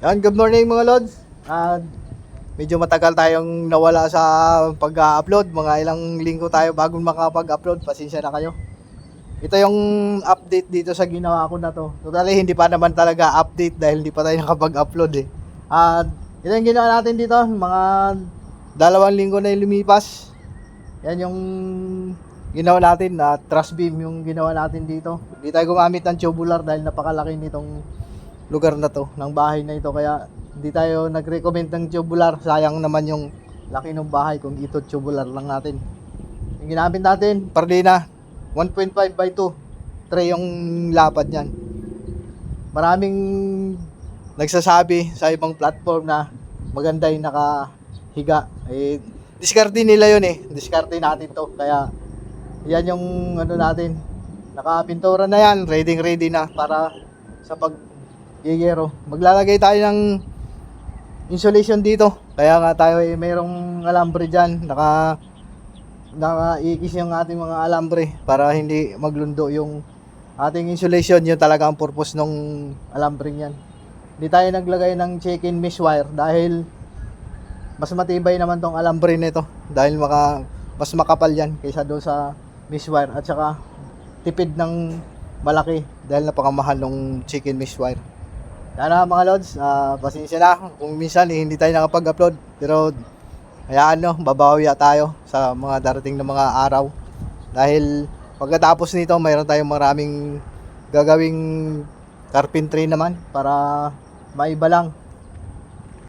Yan, good morning mga lods. Medyo matagal tayong nawala sa pag-upload. Mga ilang linggo tayo bago makapag-upload. Pasensya na kayo. Ito yung update dito sa ginawa ko na to. Totally hindi pa naman talaga update dahil hindi pa tayo nakapag-upload eh. Ito yung ginawa natin dito. Mga 2 linggo na yung lumipas. Yan yung ginawa natin na truss beam yung ginawa natin dito. Hindi tayo gumamit ng tubular dahil napakalaki nitong lugar na to, ng bahay na ito, kaya hindi tayo nag-recommend ng tubular. Sayang naman yung laki ng bahay kung ito tubular lang natin. Yung ginamit natin, Pardina 1.5 by 2 3 yung lapad niyan. Maraming nagsasabi sa ibang platform na maganda yung nakahiga. Diskarte nila yun eh. Diskarte natin to. Kaya yan yung ano natin. Nakapintura na yan. Ready na para sa yeyero. Maglalagay tayo ng insulation dito. Kaya nga tayo ay mayroong alambre dyan. Nakaikis yung ating mga alambre para hindi maglundo yung ating insulation. Yun talaga ang purpose ng alambre yan. Hindi tayo naglagay ng check-in mesh wire dahil mas matibay naman tong alambre nito. Dahil mas makapal yan kaysa doon sa mesh wire. At saka tipid ng malaki dahil napakamahal ng check-in mesh wire. Sana mga lods, pasensya na kung minsan hindi tayo nakapag-upload, pero hayaan nyo, babawi tayo sa mga darating na mga araw. Dahil pagkatapos nito, mayroon tayong maraming gagawing carpentry naman para maiba lang